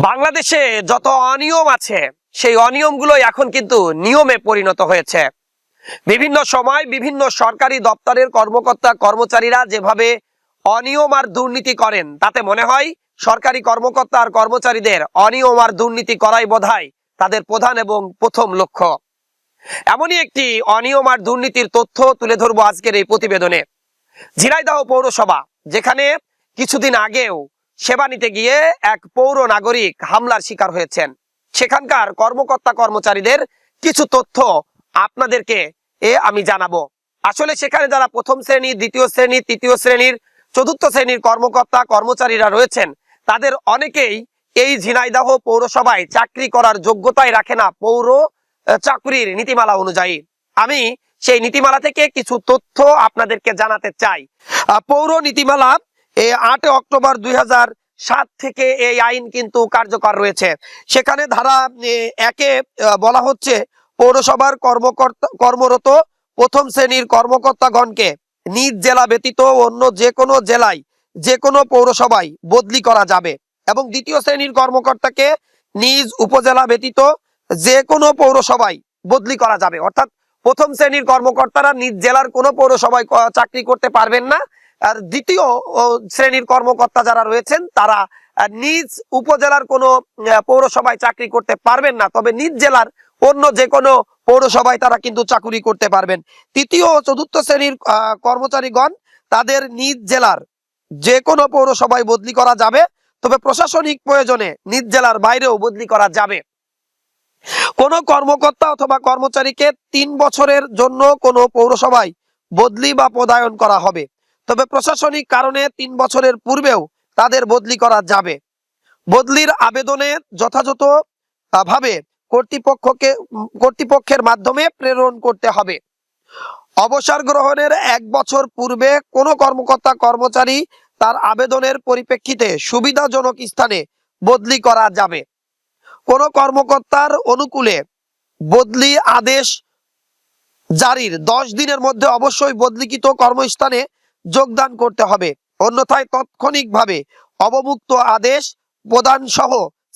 বাংলাদেশে যত অনিয়ম আছে সেই অনিয়মগুলো এখন কিন্তু নিয়মে পরিণত হয়েছে। বিভিন্ন সময় বিভিন্ন সরকারি দপ্তরের কর্মকর্তা কর্মচারীরা যেভাবে অনিয়ম আর দুর্নীতি করেন তাতে মনে হয় সরকারি কর্মকর্তা আর কর্মচারীদের অনিয়ম আর দুর্নীতি করাই বোধহয় তাদের প্রধান এবং প্রথম লক্ষ্য। এমনই একটি অনিয়ম আর দুর্নীতির তথ্য তুলে ধরবো আজকের এই প্রতিবেদনে। ঝিনাইদহ পৌরসভা, যেখানে কিছুদিন আগেও সেবা নিতে গিয়ে এক পৌর নাগরিক হামলার শিকার হয়েছেন, সেখানকার কর্মকর্তা কর্মচারীদের কিছু তথ্য আপনাদেরকে আমি জানাবো। আসলে সেখানে যারা প্রথম শ্রেণী, দ্বিতীয় শ্রেণী, তৃতীয় শ্রেণীর, চতুর্থ শ্রেণীর কর্মকর্তা কর্মচারীরা রয়েছেন, তাদের অনেকেই এই ঝিনাইদহ পৌরসভায় চাকরি করার যোগ্যতাই রাখে না পৌর চাকরির নীতিমালা অনুযায়ী। আমি সেই নীতিমালা থেকে কিছু তথ্য আপনাদেরকে জানাতে চাই। পৌর নীতিমালা 8 অক্টোবর 2007 থেকে এই আইন কিন্তু কার্যকর রয়েছে। সেখানে ধারা 1-এ বলা হচ্ছে, পৌরসভার কর্মরত প্রথম শ্রেণীর কর্মকর্তাগণকে নিজ জেলা ব্যতীত অন্য যে কোনো জেলায় যে কোনো পৌরসভায় বদলি করা যাবে এবং দ্বিতীয় শ্রেণীর কর্মকর্তাকে নিজ উপজেলা ব্যতীত যে কোনো পৌরসভায় বদলি করা যাবে। অর্থাৎ প্রথম শ্রেণীর কর্মকর্তারা নিজ জেলার কোনো পৌরসভায় চাকরি করতে পারবেন না, আর দ্বিতীয় শ্রেণীর কর্মকর্তা যারা রয়েছেন তারা নিজ উপজেলার কোনো পৌরসভায় চাকরি করতে পারবেন না, তবে নিজ জেলার অন্য যে কোনো পৌরসভায় তারা কিন্তু চাকরি করতে পারবেন। তৃতীয় ও চতুর্থ শ্রেণীর কর্মচারীগণ তাদের নিজ জেলার যে কোনো পৌরসভায় বদলি করা যাবে, তবে প্রশাসনিক প্রয়োজনে নিজ জেলার বাইরেও বদলি করা যাবে। কোনো কর্মকর্তা অথবা কর্মচারীকে 3 বছরের জন্য কোনো পৌরসভায় বদলি বা পদায়ন করা হবে, তবে প্রশাসনিক কারণে 3 বছরের পূর্বেও তাদের বদলি করা যাবে। বদলির আবেদনে যথাযথ ভাবে কর্তৃপক্ষের মাধ্যমে প্রেরণ করতে হবে। অবসর গ্রহণের 1 বছর পূর্বে কোনো কর্মকর্তা কর্মচারী তার আবেদনের পরিপ্রেক্ষিতে সুবিধাজনক স্থানে বদলি করা যাবে। কোনো কর্মকর্তার অনুকূলে বদলি আদেশ জারির 10 দিনের মধ্যে অবশ্যই বদলিকৃত কর্মস্থানে যোগদান করতে হবে, অন্যথায় তাৎক্ষণিকভাবে অবমুক্ত আদেশ প্রদান সহ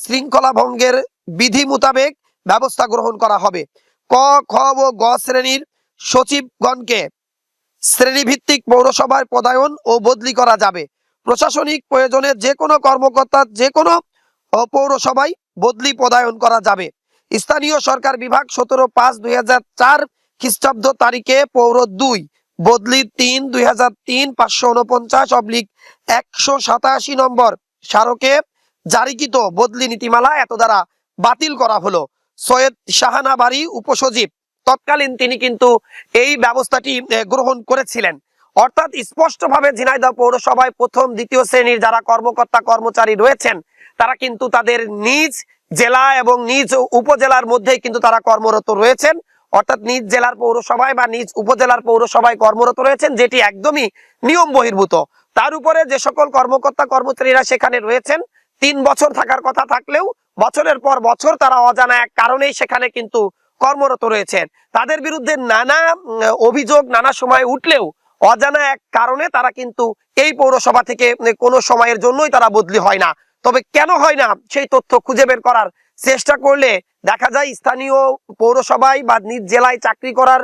শৃঙ্খলা ভঙ্গের বিধি মোতাবেক ব্যবস্থা গ্রহণ করা হবে। ক, খ ও গ শ্রেণীর সচিবগণকে শ্রেণীভিত্তিক পৌরসভায় পদায়ন ও বদলি করা যাবে। প্রশাসনিক প্রয়োজনে যে কোনো কর্মকর্তা যে কোনো পৌরসভায় বদলি পদায়ন করা যাবে। স্থানীয় সরকার বিভাগ 17/5/2004 খ্রিস্টাব্দ তারিখে পৌর 2 বদলি 3/2003 549/187 নম্বর স্মারকে জারিকৃত বদলি নীতিমালা এত দ্বারা বাতিল করা হলো। সৈয়দ শাহানাবাড়ি উপসচিব তৎকালীন তিনি কিন্তু এই ব্যবস্থাটি গ্রহণ করেছিলেন। অর্থাৎ স্পষ্টভাবে ঝিনাইদহ পৌরসভায় প্রথম দ্বিতীয় শ্রেণীর যারা কর্মকর্তা কর্মচারী রয়েছেন তারা কিন্তু তাদের নিজ জেলা এবং নিজ উপজেলার মধ্যেই কিন্তু তারা কর্মরত রয়েছেন। অর্থাৎ নিজ জেলার পৌরসভায় বা নিজ উপজেলার পৌরসভায় কর্মরত রয়েছেন, যেটি একদমই নিয়ম বহির্ভূত। তার উপরে যে সকল কর্মকর্তা কর্মচারীরা সেখানে রয়েছেন 3 বছর থাকার কথা থাকলেও বছরের পর বছর তারা অজানা এক কারণেই সেখানে কিন্তু কর্মরত রয়েছেন। তাদের বিরুদ্ধে নানা অভিযোগ নানা সময় উঠলেও অজানা এক কারণে তারা কিন্তু এই পৌরসভা থেকে কোনো সময়ের জন্যই তারা বদলি হয় না। তবে কেন হয় না সেই তথ্য খুঁজে বের করার চেষ্টা করলে দেখা যায় স্থানীয় পৌরসভায় বা নিজ জেলায় চাকরি করার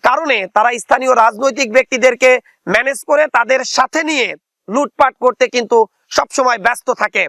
কারণে তারা স্থানীয় রাজনৈতিক ব্যক্তিদেরকে ম্যানেজ করে তাদের সাথে নিয়ে লুটপাট করতে কিন্তু সবসময় ব্যস্ত থাকে।